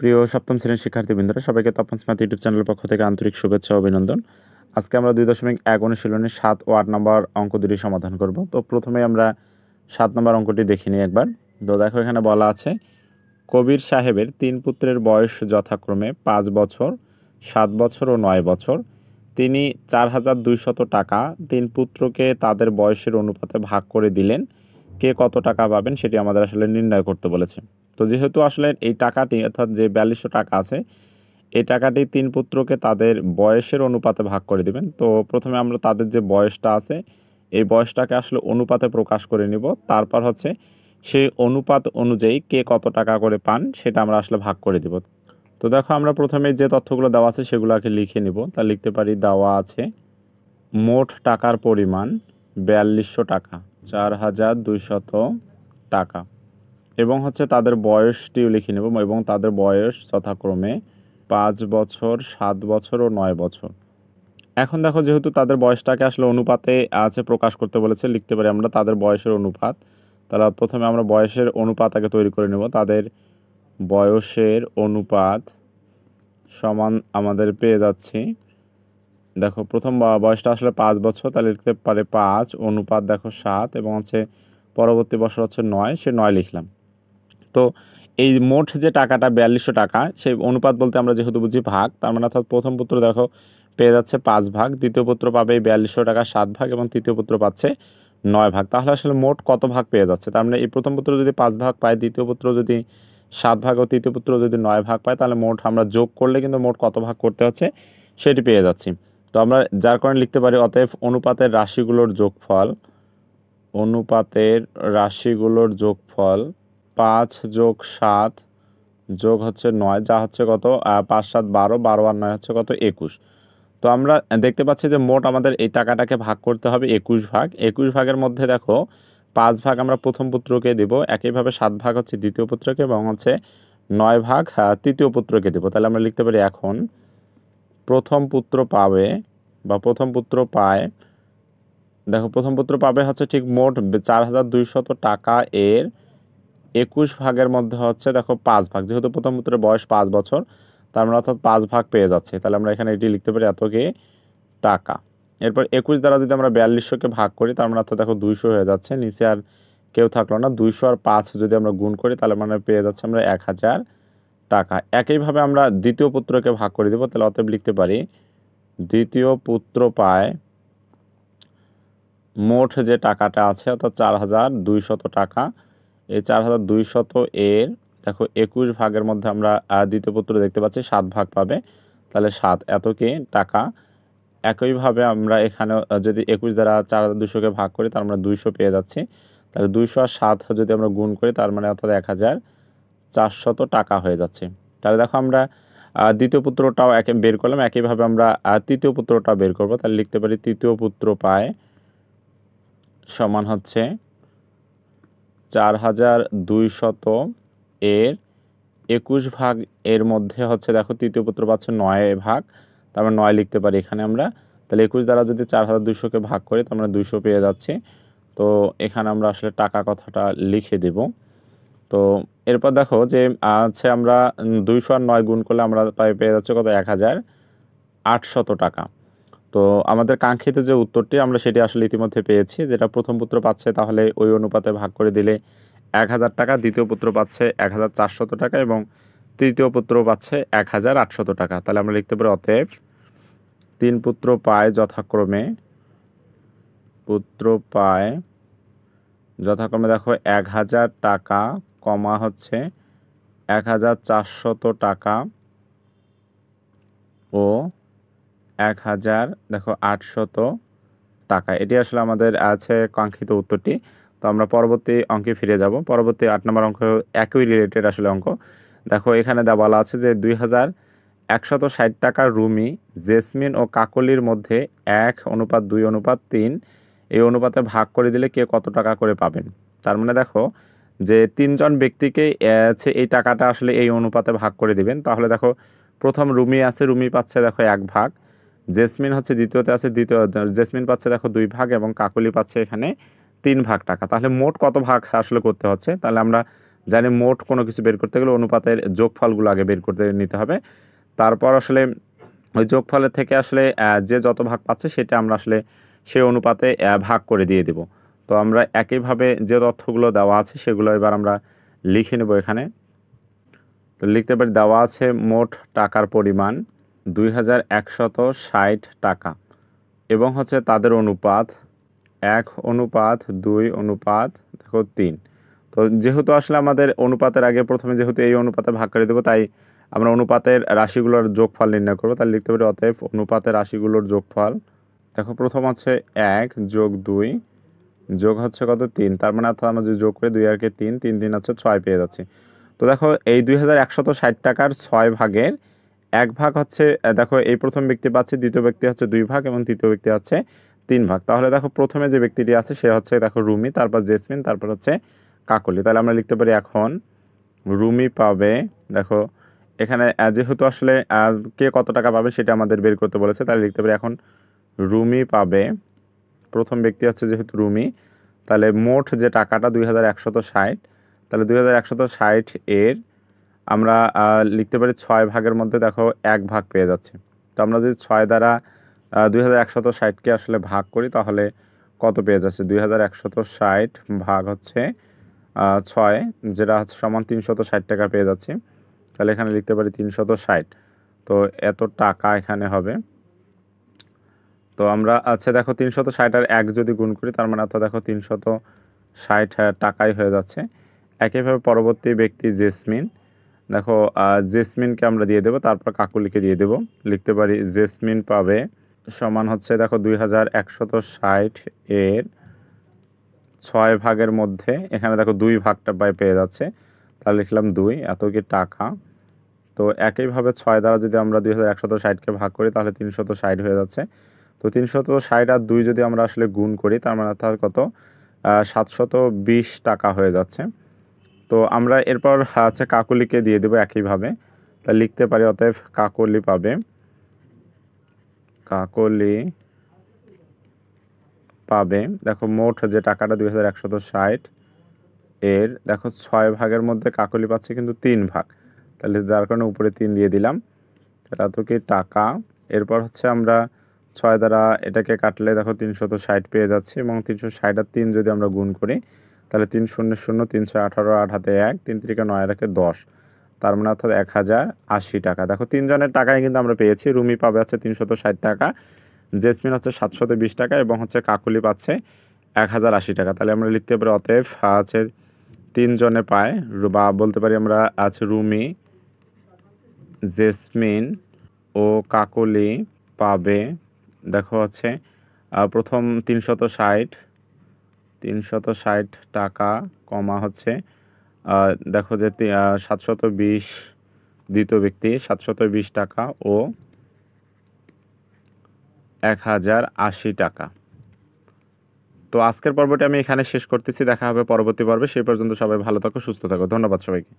প্রিয় সপ্তম শ্রেণীর শিক্ষার্থীবৃন্দরা সবাইকে তপন স্মার্ট ইউটিউব চ্যানেলের পক্ষ থেকে আন্তরিক শুভেচ্ছা ও অভিনন্দন। আজকে আমরা 2.1 অনুশীলনের 7 ও 8 নম্বর অঙ্ক দুটি সমাধান করব। তো প্রথমে আমরা 7 নম্বর অঙ্কটি দেখে নিই একবার। তো দেখো এখানে বলা আছে কবির সাহেবের 3 পুত্রের বয়স যথাক্রমে 5 বছর, 7 বছর ও 9 বছর। তিনি 4,200 টাকা 3 পুত্রকে তাদের বয়সের অনুপাতে ভাগ করে দিলেন। কে কত টাকা পাবেন সেটি আমাদের আসলে নির্ণয় করতে বলেছে। তো যেহেতু আসলে এই টাকাটি অর্থাৎ যে 4200 টাকা আছে এই টাকাটি 3 পুত্রকে তাদের বয়সের অনুপাতে ভাগ করে দিবেন। তো প্রথমে আমরা তাদের যে বয়সটা আছে এই বয়সটাকে আসলে অনুপাতে প্রকাশ করে নিব, তারপর হচ্ছে সেই অনুপাত অনুযায়ী কে কত টাকা করে পান সেটা আমরা আসলে ভাগ করে দিব। তো দেখো আমরা প্রথমে যে তথ্যগুলো দেওয়া আছে সেগুলোকে লিখে নিব। তা লিখতে পারি দেওয়া আছে মোট টাকার পরিমাণ 4200 টাকা, 4200 টাকা, এবং হচ্ছে তাদের বয়সটিও লিখে নেব এবং তাদের বয়স যথাক্রমে 5 বছর, 7 বছর ও 9 বছর। এখন দেখো যেহেতু তাদের বয়সটাকে আসলে অনুপাতে আছে প্রকাশ করতে বলেছে, লিখতে পারি আমরা তাদের বয়সের অনুপাত। তাহলে প্রথমে আমরা বয়সের অনুপাত আগে তৈরি করে নেব। তাদের বয়সের অনুপাত সমান আমাদের পেয়ে যাচ্ছি, দেখো প্রথম বয়সটা আসলে 5 বছর, তাহলে লিখতে পারে 5 অনুপাত দেখো 7 এবং হচ্ছে পরবর্তী বছর হচ্ছে 9, সে 9 লিখলাম। তো এই মোট যে টাকাটা 4200 টাকা সেই অনুপাত বলতে আমরা যেহেতু বুঝি ভাগ, তার মানে অর্থাৎ প্রথম পুত্র দেখো পেয়ে যাচ্ছে 5 ভাগ, দ্বিতীয় পুত্র পাবে 4200 টাকা 7 ভাগ এবং তৃতীয় পুত্র পাচ্ছে 9 ভাগ। তাহলে আসলে মোট কত ভাগ পেয়ে যাচ্ছে? তার মানে এই প্রথম পুত্র যদি 5 ভাগ পায়, দ্বিতীয় পুত্র যদি 7 ভাগ ও তৃতীয় পুত্র যদি 9 ভাগ পায়, তাহলে মোট আমরা যোগ করলে কিন্তু মোট কত ভাগ করতে হচ্ছে সেটি পেয়ে যাচ্ছি। তো আমরা যার কারণে লিখতে পারি অতএব অনুপাতের রাশিগুলোর যোগফল, অনুপাতের রাশিগুলোর যোগফল 5 যোগ 7 যোগ হচ্ছে 9, যা হচ্ছে কত 5 7 12, 12 আর 9 হচ্ছে কত 21। তো আমরা দেখতে পাচ্ছি যে মোট আমাদের এই টাকাটাকে ভাগ করতে হবে 21 ভাগ। 21 ভাগের মধ্যে দেখো 5 ভাগ আমরা প্রথম পুত্রকে দেব, একইভাবে 7 ভাগ হচ্ছে দ্বিতীয় পুত্রকে এবং হচ্ছে 9 ভাগ তৃতীয় পুত্রকে দেব। তাহলে আমরা লিখতে পারি এখন প্রথম পুত্র পাবে বা প্রথম পুত্র পায়, দেখো প্রথম পুত্র পাবে হচ্ছে ঠিক মোট 4200 টাকা এর 21 ভাগের মধ্যে হচ্ছে দেখো 5 ভাগ, যেহেতু প্রথম পুত্রের বয়স 5 বছর তার মানে অর্থাৎ 5 ভাগ পেয়ে যাচ্ছে। তাহলে আমরা এখানে এটি লিখতে পারি এত কি টাকা। এরপর 21 দ্বারা যদি আমরা 4200কে ভাগ করি তার মানে অর্থাৎ দেখো 200 হয়ে যাচ্ছে, নিচে আর কেউ থাকলো না। 200 আর 5 যদি আমরা গুণ করি তাহলে মানে পেয়ে যাচ্ছে আমরা 1000 টাকা। একইভাবে আমরা দ্বিতীয় পুত্রকে ভাগ করে দেবো, তাহলে অতএব লিখতে পারি দ্বিতীয় পুত্র পায় মোট যে টাকাটা আছে অর্থাৎ 4200 টাকা। এই 4200 এর দেখো 21 ভাগের মধ্যে আমরা দ্বিতীয় পুত্র দেখতে পাচ্ছি 7 ভাগ পাবে, তাহলে 7 এত কি টাকা। একইভাবে আমরা এখানে যদি 21 দ্বারা 4200কে ভাগ করি তার আমরা 200 পেয়ে যাচ্ছি, তাহলে 200 আর 7 যদি আমরা গুণ করি তার মানে অর্থাৎ 1400 টাকা হয়ে যাচ্ছে। তাহলে দেখো আমরা দ্বিতীয় পুত্রটাও বের করলাম, একইভাবে আমরা তৃতীয় পুত্রটাও বের করব। তাহলে লিখতে পারি তৃতীয় পুত্র পায় সমান হচ্ছে 4200 এর 21 ভাগ এর মধ্যে হচ্ছে দেখো তৃতীয় পুত্র পাচ্ছে 9 ভাগ, তারপর 9 লিখতে পারি এখানে আমরা। তাহলে 21 দ্বারা যদি 4200কে ভাগ করি তার মানে 200 পেয়ে যাচ্ছি। তো এখানে আমরা আসলে টাকা কথাটা লিখে দেব। তো এরপর দেখো যে আছে আমরা 200 আর 9 গুণ করলে আমরা পেয়ে যাচ্ছে কত 1800 টাকা। তো আমাদের কাঙ্ক্ষিত যে উত্তরটি আমরা সেটি আসলে ইতিমধ্যে পেয়েছি, যেটা প্রথম পুত্র পাচ্ছে তাহলে ওই অনুপাতে ভাগ করে দিলে 1000 টাকা, দ্বিতীয় পুত্র পাচ্ছে 1400 টাকা এবং তৃতীয় পুত্র পাচ্ছে 1800 টাকা। তাহলে আমরা লিখতে পারি অতএব 3 পুত্র পায় যথাক্রমে দেখো 1000 টাকা কমা হচ্ছে 1400 টাকা ও 1800 টাকা। এটি আসলে আমাদের আছে কাঙ্ক্ষিত উত্তরটি। তো আমরা পরবর্তী অঙ্কে ফিরে যাব। পরবর্তী 8 নম্বর অঙ্ক একই রিলেটেড আসলে অঙ্ক। দেখো এখানে বলা আছে যে 2160 টাকার রুমি, জেসমিন ও কাকলির মধ্যে 1:2:3 এই অনুপাতে ভাগ করে দিলে কে কত টাকা করে পাবেন। তার মানে দেখো যে 3 জন ব্যক্তিকে এই টাকাটা আসলে এই অনুপাতে ভাগ করে দিবেন। তাহলে দেখো প্রথম রুমি আছে, রুমি পাচ্ছে দেখো 1 ভাগ, জেসমিন হচ্ছে দ্বিতীয়তে আছে, জেসমিন পাচ্ছে দেখো 2 ভাগ এবং কাকলি পাচ্ছে এখানে 3 ভাগ টাকা। তাহলে মোট কত ভাগ আসলে করতে হচ্ছে? তাহলে আমরা জানি মোট কোনো কিছু বের করতে গেলে অনুপাতের যোগফলগুলো আগে বের করতে নিতে হবে, তারপর আসলে ওই যোগফলের থেকে আসলে যে যত ভাগ পাচ্ছে সেটা আমরা আসলে সেই অনুপাতে ভাগ করে দিয়ে দেব। তো আমরা একইভাবে যে তথ্যগুলো দেওয়া আছে সেগুলো এবার আমরা লিখে নেব এখানে। তো লিখতে পারি দেওয়া আছে মোট টাকার পরিমাণ 2160 টাকা এবং হচ্ছে তাদের অনুপাত 1:2 দেখো 3। তো যেহেতু আসলে আমাদের অনুপাতের আগে প্রথমে যেহেতু এই অনুপাতে ভাগ করে দেবো, তাই আমরা অনুপাতের রাশিগুলোর যোগফল নির্ণয় করবো। তাই লিখতে পারি অতএব অনুপাতের রাশিগুলোর যোগফল। দেখো প্রথম হচ্ছে 1 যোগ 2 যোগ হচ্ছে কত 3, তার মানে অর্থাৎ আমরা যদি যোগ করি 2 আর 3, 3 3 হচ্ছে 6 পেয়ে যাচ্ছি। তো দেখো এই 2160 টাকার 6 ভাগের 1 ভাগ হচ্ছে দেখো এই প্রথম ব্যক্তি পাচ্ছে, দ্বিতীয় ব্যক্তি হচ্ছে 2 ভাগ এবং তৃতীয় ব্যক্তি হচ্ছে 3 ভাগ। তাহলে দেখো প্রথমে যে ব্যক্তিটি আছে সে হচ্ছে দেখো রুমি, তারপর জেসমিন, তারপর হচ্ছে কাকলি। তাহলে আমরা লিখতে পারি এখন রুমি পাবে, দেখো এখানে যেহেতু আসলে কে কত টাকা পাবে সেটা আমাদের বের করতে বলেছে, তাহলে লিখতে পারি এখন রুমি পাবে, প্রথম ব্যক্তি হচ্ছে যেহেতু রুমি, তাহলে মোট যে টাকাটা 2160, তাহলে 2160 এর আমরা লিখতে পারি 6 ভাগের মধ্যে দেখো 1 ভাগ পেয়ে যাচ্ছে। তো আমরা যদি 6 দ্বারা 2160কে আসলে ভাগ করি তাহলে কত পেয়ে যাচ্ছে, 2160 ভাগ হচ্ছে 6, যেটা হচ্ছে সমান 360 টাকা পেয়ে যাচ্ছি। তাহলে এখানে লিখতে পারি 360, তো এত টাকা এখানে হবে। তো আমরা আচ্ছা দেখো 360 আর 1 যদি গুণ করি তার মানে অর্থাৎ দেখো 360 টাকাই হয়ে যাচ্ছে। একইভাবে পরবর্তী ব্যক্তি জেসমিন, দেখো জেসমিনকে আমরা দিয়ে দেবো, তারপর কাকুলিকে দিয়ে দেবো। লিখতে পারি জেসমিন পাবে সমান হচ্ছে দেখো 2160 এর 6 ভাগের মধ্যে এখানে দেখো 2 ভাগটা পেয়ে যাচ্ছে, তাহলে লিখলাম 2, এত কি টাকা। তো একইভাবে 6 দ্বারা যদি আমরা 2160কে ভাগ করি তাহলে 360 হয়ে যাচ্ছে। তো 360 আর 2 যদি আমরা আসলে গুণ করি তার মানে অর্থাৎ কত 720 টাকা হয়ে যাচ্ছে। তো আমরা এরপর হচ্ছে কাকলিকে দিয়ে দেবো একইভাবে। তা লিখতে পারি অতএব কাকলি পাবে, দেখো মোট যে টাকাটা 2160 এর দেখো 6 ভাগের মধ্যে কাকলি পাচ্ছে কিন্তু 3 ভাগ, তাহলে যার কারণে উপরে 3 দিয়ে দিলাম। তাহলে এত কি টাকা। এরপর হচ্ছে আমরা 6 দ্বারা এটাকে কাটলে দেখো 360 পেয়ে যাচ্ছি এবং 360 আর 3 যদি আমরা গুণ করি তাহলে 3 0 0 3 6 18, 8 হাতে 1, 3 3 9 আর 1 10, তার মানে অর্থাৎ 1080 টাকা। দেখো 3 জনের টাকায় কিন্তু আমরা পেয়েছি। রুমি পাবে হচ্ছে 360 টাকা, জেসমিন হচ্ছে 720 টাকা এবং হচ্ছে কাকুলি পাচ্ছে 1080 টাকা। তাহলে আমরা লিখতে পারি অতএব আছে 3 জনে পায়, বা বলতে পারি আমরা আছে রুমি, জেসমিন ও কাকলি পাবে দেখো হচ্ছে প্রথম 360 টাকা কমা হচ্ছে দেখো যে 720, দ্বিতীয় ব্যক্তি 720 টাকা ও 1080 টাকা। তো আজকের পর্বটি আমি এখানে শেষ করতেছি, দেখা হবে পরবর্তী পর্বে। সেই পর্যন্ত সবাই ভালো থাকো, সুস্থ থাকো। ধন্যবাদ সবাইকে।